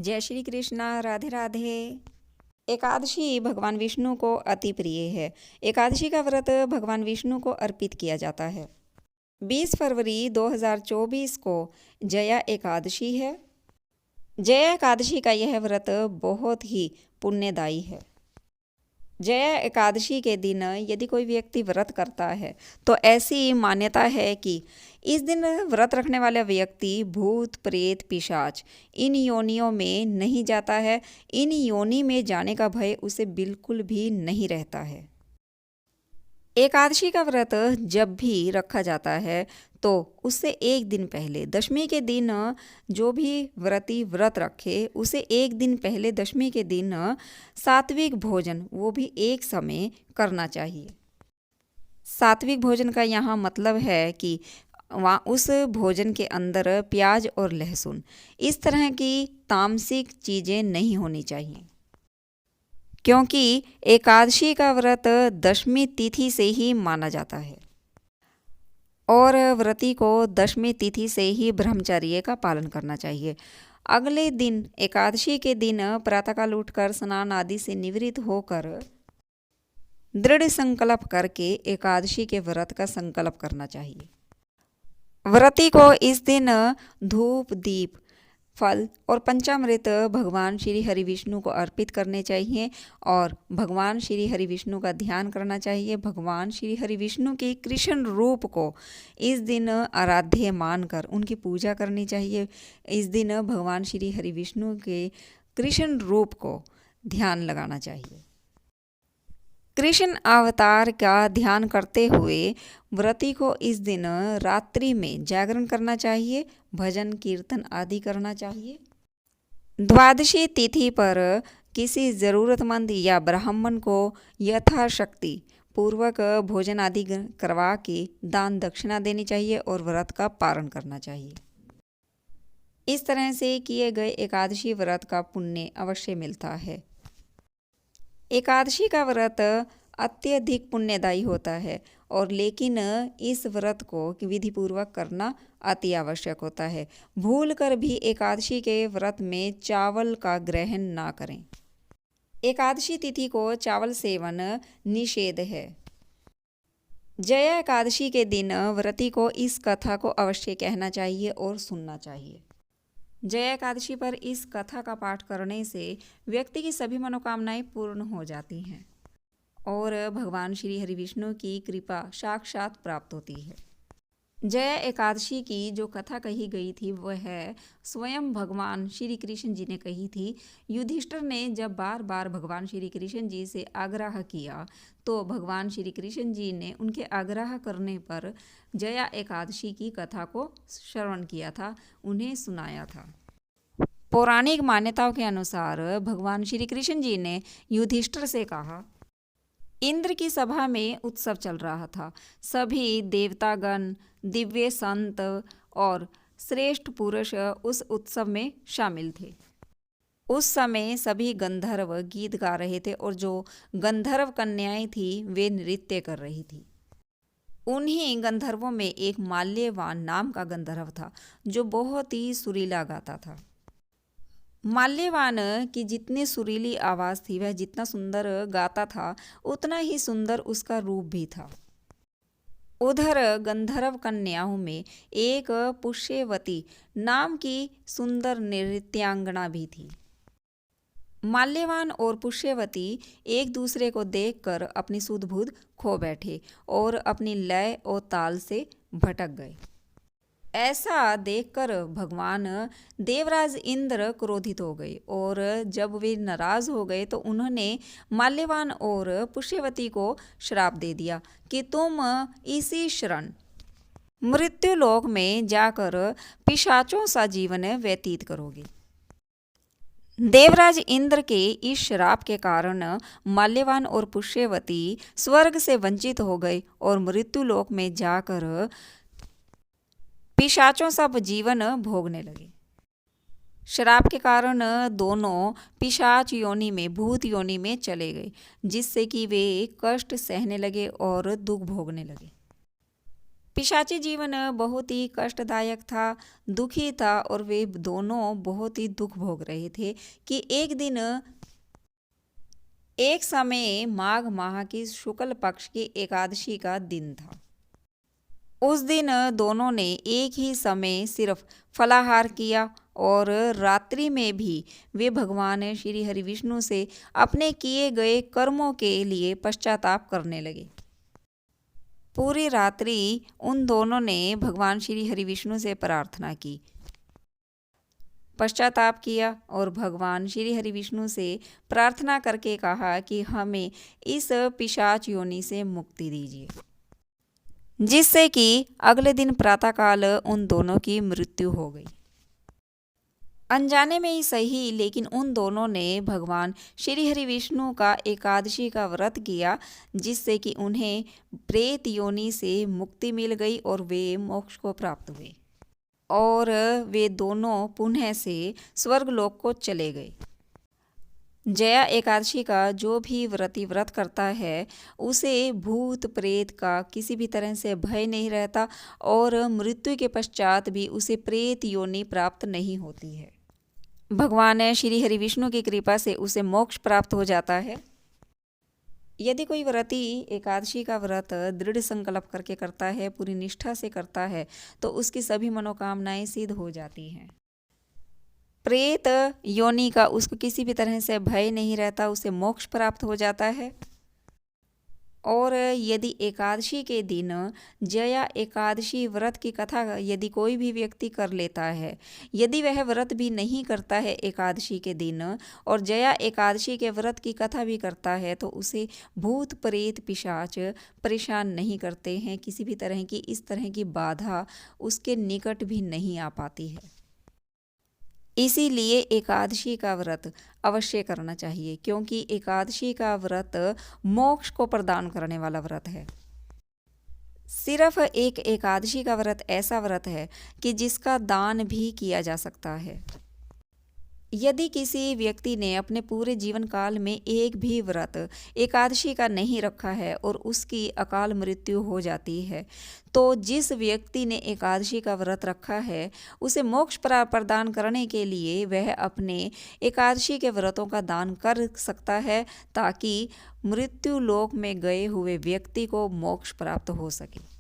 जय श्री कृष्णा। राधे राधे। एकादशी भगवान विष्णु को अति प्रिय है। एकादशी का व्रत भगवान विष्णु को अर्पित किया जाता है। 20 फरवरी 2024 को जया एकादशी है। जया एकादशी का यह व्रत बहुत ही पुण्यदायी है। जया एकादशी के दिन यदि कोई व्यक्ति व्रत करता है तो ऐसी मान्यता है कि इस दिन व्रत रखने वाला व्यक्ति भूत प्रेत पिशाच इन योनियों में नहीं जाता है। इन योनि में जाने का भय उसे बिल्कुल भी नहीं रहता है। एकादशी का व्रत जब भी रखा जाता है तो उससे एक दिन पहले दशमी के दिन जो भी व्रती व्रत रखे उसे एक दिन पहले दशमी के दिन सात्विक भोजन वो भी एक समय करना चाहिए। सात्विक भोजन का यहाँ मतलब है कि वहाँ उस भोजन के अंदर प्याज और लहसुन इस तरह की तामसिक चीज़ें नहीं होनी चाहिए, क्योंकि एकादशी का व्रत दशमी तिथि से ही माना जाता है और व्रती को दशमी तिथि से ही ब्रह्मचर्य का पालन करना चाहिए। अगले दिन एकादशी के दिन प्रातःकाल उठकर स्नान आदि से निवृत्त होकर दृढ़ संकल्प करके एकादशी के व्रत का संकल्प करना चाहिए। व्रती को इस दिन धूप दीप फल और पंचामृत भगवान श्री हरि विष्णु को अर्पित करने चाहिए और भगवान श्री हरि विष्णु का ध्यान करना चाहिए। भगवान श्री हरि विष्णु के कृष्ण रूप को इस दिन आराध्य मानकर उनकी पूजा करनी चाहिए। इस दिन भगवान श्री हरि विष्णु के कृष्ण रूप को ध्यान लगाना चाहिए। कृष्ण अवतार का ध्यान करते हुए व्रती को इस दिन रात्रि में जागरण करना चाहिए, भजन कीर्तन आदि करना चाहिए। द्वादशी तिथि पर किसी ज़रूरतमंद या ब्राह्मण को यथाशक्ति पूर्वक भोजन आदि करवा के दान दक्षिणा देनी चाहिए और व्रत का पारण करना चाहिए। इस तरह से किए गए एकादशी व्रत का पुण्य अवश्य मिलता है। एकादशी का व्रत अत्यधिक पुण्यदायी होता है और लेकिन इस व्रत को विधिपूर्वक करना अति आवश्यक होता है। भूल कर भी एकादशी के व्रत में चावल का ग्रहण ना करें। एकादशी तिथि को चावल सेवन निषेध है। जया एकादशी के दिन व्रती को इस कथा को अवश्य कहना चाहिए और सुनना चाहिए। जया एकादशी पर इस कथा का पाठ करने से व्यक्ति की सभी मनोकामनाएं पूर्ण हो जाती हैं और भगवान श्री हरि विष्णु की कृपा साक्षात प्राप्त होती है। जया एकादशी की जो कथा कही गई थी वह है स्वयं भगवान श्री कृष्ण जी ने कही थी। युधिष्ठिर ने जब बार बार भगवान श्री कृष्ण जी से आग्रह किया तो भगवान श्री कृष्ण जी ने उनके आग्रह करने पर जया एकादशी की कथा को श्रवण किया था, उन्हें सुनाया था। पौराणिक मान्यताओं के अनुसार भगवान श्री कृष्ण जी ने युधिष्ठिर से कहा, इंद्र की सभा में उत्सव चल रहा था। सभी देवतागण, दिव्य संत और श्रेष्ठ पुरुष उस उत्सव में शामिल थे। उस समय सभी गंधर्व गीत गा रहे थे और जो गंधर्व कन्याएं थी वे नृत्य कर रही थी। उन्हीं गंधर्वों में एक माल्यवान नाम का गंधर्व था जो बहुत ही सुरीला गाता था। माल्यवान की जितनी सुरीली आवाज़ थी वह जितना सुंदर गाता था उतना ही सुंदर उसका रूप भी था। उधर गंधर्व कन्याओं में एक पुष्यवती नाम की सुंदर नृत्यांगना भी थी। माल्यवान और पुष्यवती एक दूसरे को देखकर अपनी सुध बुध खो बैठे और अपनी लय और ताल से भटक गए। ऐसा देखकर भगवान देवराज इंद्र क्रोधित हो गए और जब वे नाराज हो गए तो उन्होंने माल्यवान और पुष्यवती को श्राप दे दिया कि तुम इसी क्षण मृत्युलोक में जाकर पिशाचों सा जीवन व्यतीत करोगे। देवराज इंद्र के इस श्राप के कारण माल्यवान और पुष्यवती स्वर्ग से वंचित हो गए और मृत्युलोक में जाकर पिशाचों सब जीवन भोगने लगे। श्राप के कारण दोनों पिशाच योनि में भूत योनि में चले गए, जिससे कि वे कष्ट सहने लगे और दुख भोगने लगे। पिशाची जीवन बहुत ही कष्टदायक था, दुखी था और वे दोनों बहुत ही दुख भोग रहे थे कि एक दिन एक समय माघ माह की शुक्ल पक्ष की एकादशी का दिन था। उस दिन दोनों ने एक ही समय सिर्फ फलाहार किया और रात्रि में भी वे भगवान श्री हरि विष्णु से अपने किए गए कर्मों के लिए पश्चाताप करने लगे। पूरी रात्रि उन दोनों ने भगवान श्री हरि विष्णु से प्रार्थना की, पश्चाताप किया और भगवान श्री हरि विष्णु से प्रार्थना करके कहा कि हमें इस पिशाच योनि से मुक्ति दीजिए, जिससे कि अगले दिन प्रातःकाल उन दोनों की मृत्यु हो गई। अनजाने में ही सही, लेकिन उन दोनों ने भगवान श्री हरि विष्णु का एकादशी का व्रत किया, जिससे कि उन्हें प्रेत योनि से मुक्ति मिल गई और वे मोक्ष को प्राप्त हुए और वे दोनों पुनः से स्वर्गलोक को चले गए। जया एकादशी का जो भी व्रती व्रत करता है उसे भूत प्रेत का किसी भी तरह से भय नहीं रहता और मृत्यु के पश्चात भी उसे प्रेत योनि प्राप्त नहीं होती है। भगवान श्री हरि विष्णु की कृपा से उसे मोक्ष प्राप्त हो जाता है। यदि कोई व्रती एकादशी का व्रत दृढ़ संकल्प करके करता है, पूरी निष्ठा से करता है, तो उसकी सभी मनोकामनाएं सिद्ध हो जाती हैं। प्रेत योनि का उसको किसी भी तरह से भय नहीं रहता, उसे मोक्ष प्राप्त हो जाता है। और यदि एकादशी के दिन जया एकादशी व्रत की कथा यदि कोई भी व्यक्ति कर लेता है, यदि वह व्रत भी नहीं करता है एकादशी के दिन और जया एकादशी के व्रत की कथा भी करता है, तो उसे भूत प्रेत पिशाच परेशान नहीं करते हैं। किसी भी तरह की इस तरह की बाधा उसके निकट भी नहीं आ पाती है। इसीलिए एकादशी का व्रत अवश्य करना चाहिए, क्योंकि एकादशी का व्रत मोक्ष को प्रदान करने वाला व्रत है। सिर्फ एक एकादशी का व्रत ऐसा व्रत है कि जिसका दान भी किया जा सकता है। यदि किसी व्यक्ति ने अपने पूरे जीवन काल में एक भी व्रत एकादशी का नहीं रखा है और उसकी अकाल मृत्यु हो जाती है, तो जिस व्यक्ति ने एकादशी का व्रत रखा है उसे मोक्ष प्रदान करने के लिए वह अपने एकादशी के व्रतों का दान कर सकता है, ताकि मृत्यु लोक में गए हुए व्यक्ति को मोक्ष प्राप्त हो सके।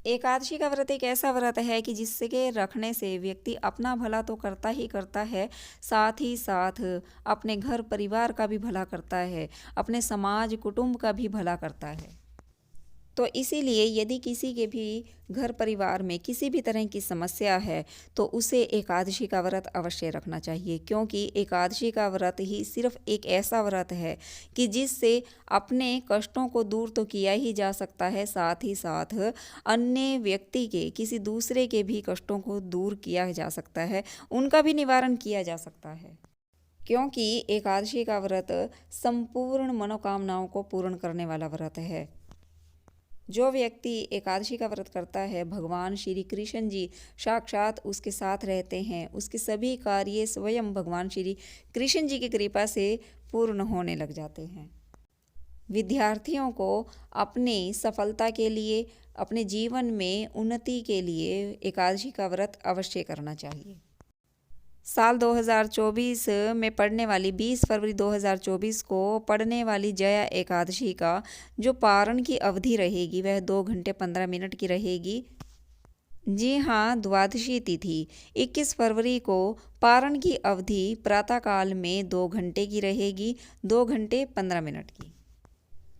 एकादशी का व्रत एक ऐसा व्रत है कि जिससे के रखने से व्यक्ति अपना भला तो करता ही करता है, साथ ही साथ अपने घर परिवार का भी भला करता है, अपने समाज कुटुंब का भी भला करता है। तो इसीलिए यदि किसी के भी घर परिवार में किसी भी तरह की समस्या है तो उसे एकादशी का व्रत अवश्य रखना चाहिए, क्योंकि एकादशी का व्रत ही सिर्फ एक ऐसा व्रत है कि जिससे अपने कष्टों को दूर तो किया ही जा सकता है, साथ ही साथ अन्य व्यक्ति के किसी दूसरे के भी कष्टों को दूर किया जा सकता है, उनका भी निवारण किया जा सकता है। क्योंकि एकादशी का व्रत संपूर्ण मनोकामनाओं को पूर्ण करने वाला व्रत है। जो व्यक्ति एकादशी का व्रत करता है, भगवान श्री कृष्ण जी साक्षात उसके साथ रहते हैं। उसके सभी कार्य स्वयं भगवान श्री कृष्ण जी की कृपा से पूर्ण होने लग जाते हैं। विद्यार्थियों को अपने सफलता के लिए, अपने जीवन में उन्नति के लिए एकादशी का व्रत अवश्य करना चाहिए। साल 2024 में पड़ने वाली 20 फरवरी 2024 को पड़ने वाली जया एकादशी का जो पारण की अवधि रहेगी वह 2 घंटे 15 मिनट की रहेगी। जी हाँ, द्वादशी तिथि 21 फरवरी को पारण की अवधि प्रातःकाल में 2 घंटे की रहेगी, 2 घंटे 15 मिनट की।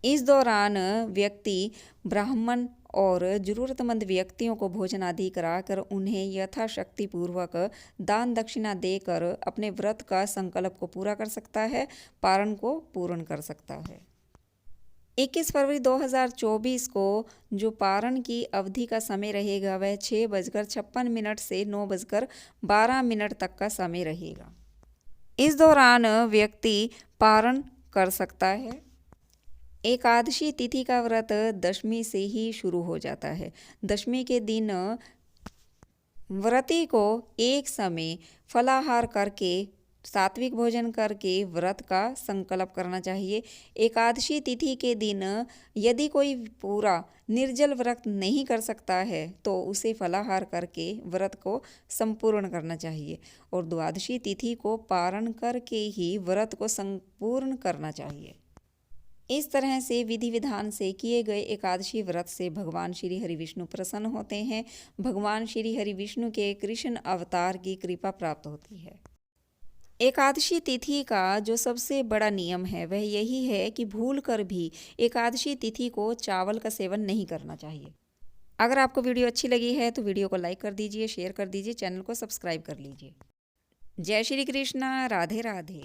इस दौरान व्यक्ति ब्राह्मण और ज़रूरतमंद व्यक्तियों को भोजन आदि कराकर उन्हें यथाशक्ति पूर्वक दान दक्षिणा देकर अपने व्रत का संकल्प को पूरा कर सकता है, पारण को पूर्ण कर सकता है। 21 फरवरी 2024 को जो पारण की अवधि का समय रहेगा वह 6:56 से 9:12 तक का समय रहेगा। इस दौरान व्यक्ति पारण कर सकता है। एकादशी तिथि का व्रत दशमी से ही शुरू हो जाता है। दशमी के दिन व्रती को एक समय फलाहार करके सात्विक भोजन करके व्रत का संकल्प करना चाहिए। एकादशी तिथि के दिन यदि कोई पूरा निर्जल व्रत नहीं कर सकता है तो उसे फलाहार करके व्रत को संपूर्ण करना चाहिए और द्वादशी तिथि को पारण करके ही व्रत को संपूर्ण करना चाहिए। इस तरह से विधि विधान से किए गए एकादशी व्रत से भगवान श्री हरि विष्णु प्रसन्न होते हैं। भगवान श्री हरि विष्णु के कृष्ण अवतार की कृपा प्राप्त होती है। एकादशी तिथि का जो सबसे बड़ा नियम है वह यही है कि भूल कर भी एकादशी तिथि को चावल का सेवन नहीं करना चाहिए। अगर आपको वीडियो अच्छी लगी है तो वीडियो को लाइक कर दीजिए, शेयर कर दीजिए, चैनल को सब्सक्राइब कर लीजिए। जय श्री कृष्णा, राधे राधे।